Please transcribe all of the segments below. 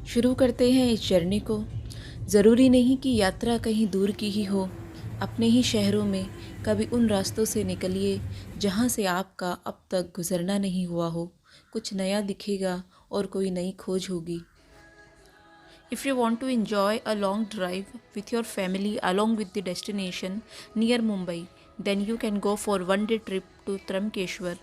शुरू करते हैं इस जर्नी को। ज़रूरी नहीं कि यात्रा कहीं दूर की ही हो। अपने ही शहरों में कभी उन रास्तों से निकलिए जहाँ से आपका अब तक गुज़रना नहीं हुआ हो। कुछ नया दिखेगा और कोई नई खोज होगी। If you want to enjoy a long drive with your family along with the destination near Mumbai, then you can go for one day trip to Trimbakeshwar.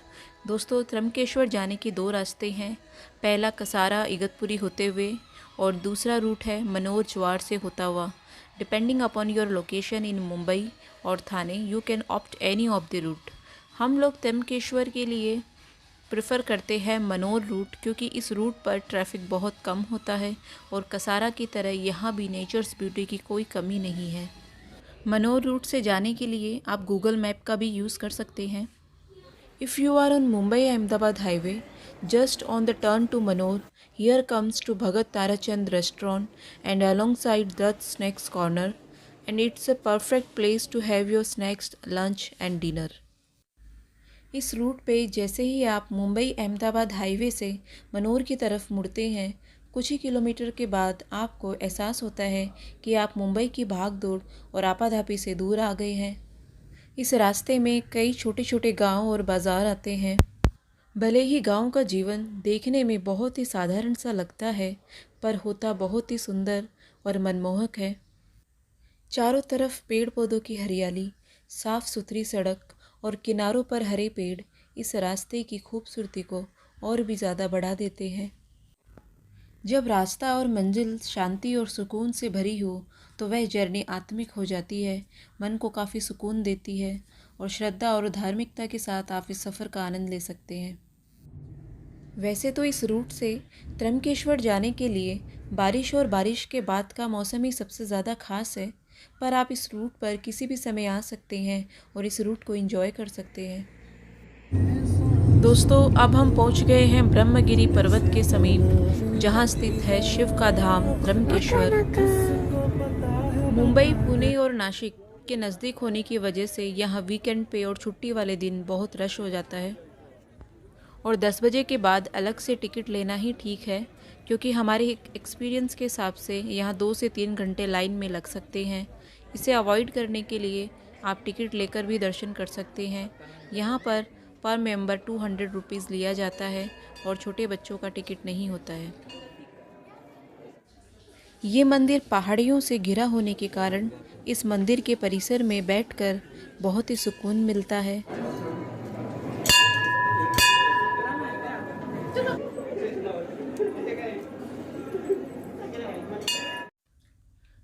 दोस्तों, त्रम्बकेश्वर जाने के दो रास्ते हैं। पहला कसारा इगतपुरी होते हुए और दूसरा रूट है मनोर जवार से होता हुआ। Depending upon your location in Mumbai और Thane, you can opt any of the route. हम लोग त्रम्बकेश्वर के लिए प्रेफर करते हैं मनोर रूट, क्योंकि इस रूट पर ट्रैफिक बहुत कम होता है और कसारा की तरह यहाँ भी नेचर्स ब्यूटी की कोई कमी नहीं है। मनोर रूट से जाने के लिए आप गूगल मैप का भी यूज़ कर सकते हैं। If you are on Mumbai Ahmedabad highway, just on the turn to Manor, here comes to Bhagat Tarachand restaurant and alongside Dutt snacks corner, and it's a perfect place to have your snacks, lunch and dinner. इस route पे जैसे ही आप Mumbai Ahmedabad highway से मनोर की तरफ मुड़ते हैं, कुछ ही किलोमीटर के बाद आपको एहसास होता है कि आप मुंबई की भाग दौड़ और आपाधापी से दूर आ गए हैं। इस रास्ते में कई छोटे छोटे गांव और बाज़ार आते हैं। भले ही गांव का जीवन देखने में बहुत ही साधारण सा लगता है, पर होता बहुत ही सुंदर और मनमोहक है। चारों तरफ पेड़ पौधों की हरियाली, साफ़ सुथरी सड़क और किनारों पर हरे पेड़ इस रास्ते की खूबसूरती को और भी ज़्यादा बढ़ा देते हैं। जब रास्ता और मंजिल शांति और सुकून से भरी हो तो वह जर्नी आत्मिक हो जाती है, मन को काफ़ी सुकून देती है और श्रद्धा और धार्मिकता के साथ आप इस सफ़र का आनंद ले सकते हैं। वैसे तो इस रूट से त्रम्बकेश्वर जाने के लिए बारिश और बारिश के बाद का मौसम ही सबसे ज़्यादा ख़ास है, पर आप इस रूट पर किसी भी समय आ सकते हैं और इस रूट को एंजॉय कर सकते हैं। दोस्तों, अब हम पहुंच गए हैं ब्रह्मगिरी पर्वत के समीप, जहां स्थित है शिव का धाम त्रम्बकेश्वर। मुंबई, पुणे और नासिक के नज़दीक होने की वजह से यहाँ वीकेंड पे और छुट्टी वाले दिन बहुत रश हो जाता है और 10 बजे के बाद अलग से टिकट लेना ही ठीक है, क्योंकि हमारे एक्सपीरियंस के हिसाब से यहाँ 2 से 3 घंटे लाइन में लग सकते हैं। इसे अवॉइड करने के लिए आप टिकट लेकर भी दर्शन कर सकते हैं। यहाँ पर मेंबर 200 रुपीज़ लिया जाता है और छोटे बच्चों का टिकट नहीं होता है। ये मंदिर पहाड़ियों से घिरा होने के कारण इस मंदिर के परिसर में बैठकर बहुत ही सुकून मिलता है।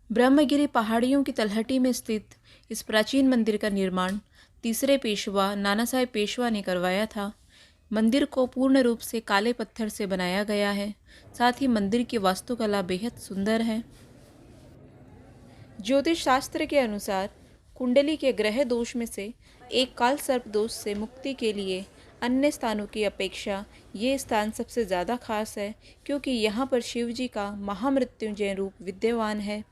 ब्रह्मगिरी पहाड़ियों की तलहटी में स्थित इस प्राचीन मंदिर का निर्माण तीसरे पेशवा नाना साहेब पेशवा ने करवाया था। मंदिर को पूर्ण रूप से काले पत्थर से बनाया गया है। साथ ही मंदिर की वास्तुकला बेहद सुंदर है। ज्योतिष शास्त्र के अनुसार कुंडली के ग्रह दोष में से एक काल सर्प दोष से मुक्ति के लिए अन्य स्थानों की अपेक्षा ये स्थान सबसे ज़्यादा खास है, क्योंकि यहाँ पर शिव जी का महामृत्युंजय रूप विद्यमान है।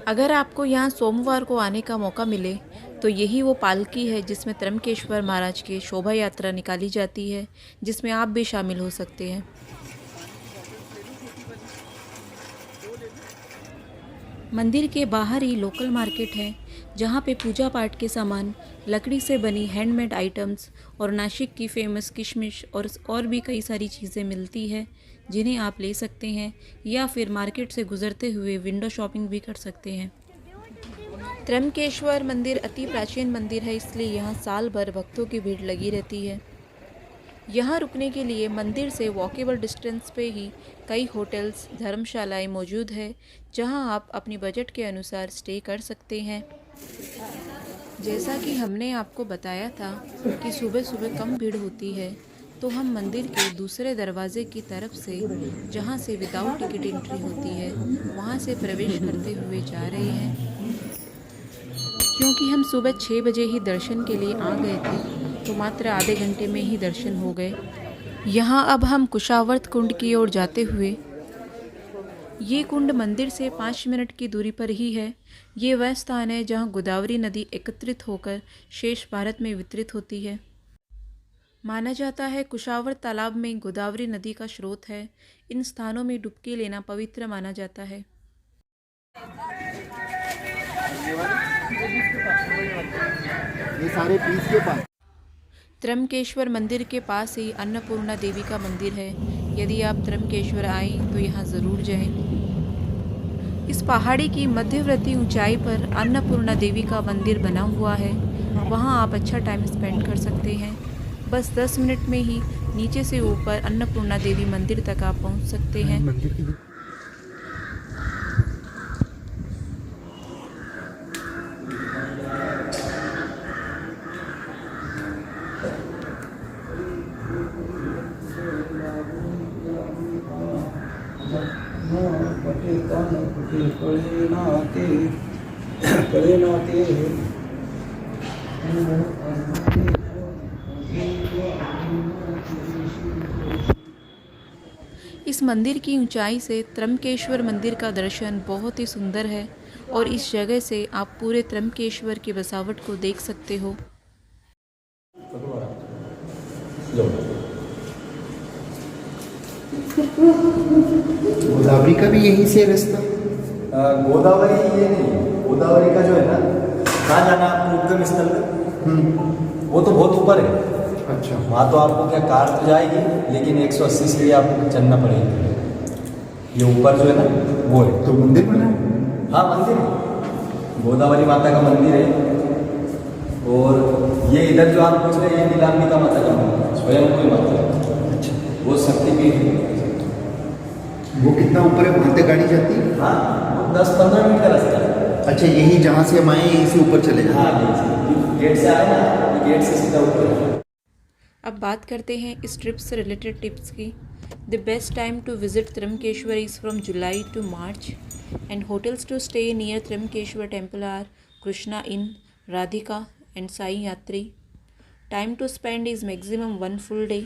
अगर आपको यहाँ सोमवार को आने का मौका मिले तो यही वो पालकी है जिसमें त्रम्बकेश्वर महाराज की शोभा यात्रा निकाली जाती है, जिसमें आप भी शामिल हो सकते हैं। मंदिर के बाहर ही लोकल मार्केट है, जहाँ पे पूजा पाठ के सामान, लकड़ी से बनी हैंडमेड आइटम्स और नासिक की फेमस किशमिश और भी कई सारी चीज़ें मिलती है, जिन्हें आप ले सकते हैं या फिर मार्केट से गुजरते हुए विंडो शॉपिंग भी कर सकते हैं। त्रम्बकेश्वर मंदिर अति प्राचीन मंदिर है, इसलिए यहाँ साल भर भक्तों की भीड़ लगी रहती है। यहाँ रुकने के लिए मंदिर से वॉकेबल डिस्टेंस पे ही कई होटल्स, धर्मशालाएं मौजूद है, जहाँ आप अपनी बजट के अनुसार स्टे कर सकते हैं। जैसा कि हमने आपको बताया था कि सुबह सुबह कम भीड़ होती है, तो हम मंदिर के दूसरे दरवाजे की तरफ से, जहाँ से विदाउट टिकट एंट्री होती है, वहाँ से प्रवेश करते हुए जा रहे हैं। क्योंकि हम सुबह 6 बजे ही दर्शन के लिए आ गए थे, तो मात्र आधे घंटे में ही दर्शन हो गए। यहाँ अब हम कुशावर्त कुंड की ओर जाते हुए, ये कुंड मंदिर से 5 मिनट की दूरी पर ही है। ये वह स्थान है जहाँ गोदावरी नदी एकत्रित होकर शेष भारत में वितरित होती है। माना जाता है कुशावर तालाब में गोदावरी नदी का स्रोत है। इन स्थानों में डुबकी लेना पवित्र माना जाता है। ये सारे पीस के पास। त्र्यंबकेश्वर मंदिर के पास ही अन्नपूर्णा देवी का मंदिर है। यदि आप त्र्यंबकेश्वर आएं तो यहाँ ज़रूर जाएं। इस पहाड़ी की मध्यवर्ती ऊंचाई पर अन्नपूर्णा देवी का मंदिर बना हुआ है। वहाँ आप अच्छा टाइम स्पेंड कर सकते हैं। बस 10 मिनट में ही नीचे से ऊपर अन्नपूर्णा देवी मंदिर तक आप पहुँच सकते हैं। मंदिर की इस मंदिर की ऊंचाई से त्र्यंबकेश्वर मंदिर का दर्शन बहुत ही सुंदर है और इस जगह से आप पूरे त्र्यंबकेश्वर की बसावट को देख सकते हो। गोदावरी का भी यहीं से रास्ता। गोदावरी ये नहीं, गोदावरी का जो है ना, कहाँ जाना है आपको उद्गम स्थल पे, वो तो बहुत ऊपर है। अच्छा, वहाँ तो आपको क्या कार तो जाएगी, लेकिन 180 सीढ़ी आपको चढ़ना पड़ेगी। ये ऊपर जो है ना वो है। तो मंदिर बना है? हाँ मंदिर है, गोदावरी माता का मंदिर है। और ये इधर जो आप पूछ रहे हैं, ये नीलाम्बिका माता का मंदिर है, स्वयं कोई माता है। अच्छा, वो शक्तिपीठ है। वो कितना ऊपर है? वहाँ तक गाड़ी जाती है? हाँ, वो 10-15 मिनट का रास्ता है। अच्छा, यही जहाँ से हम आए यहीं से ऊपर चले जाए? हाँ, गेट से आए ना, गेट से सीधा ऊपर है। अब बात करते हैं इस ट्रिप से रिलेटेड टिप्स की। The best time to visit Trimbakeshwar is from July to March and hotels to stay near Trimbakeshwar temple are Krishna Inn, Radhika and Sai Yatri. Time to spend is maximum 1 full day.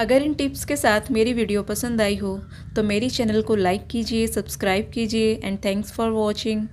अगर इन टिप्स के साथ मेरी वीडियो पसंद आई हो तो मेरी चैनल को लाइक कीजिए, सब्सक्राइब कीजिए एंड थैंक्स फॉर वॉचिंग।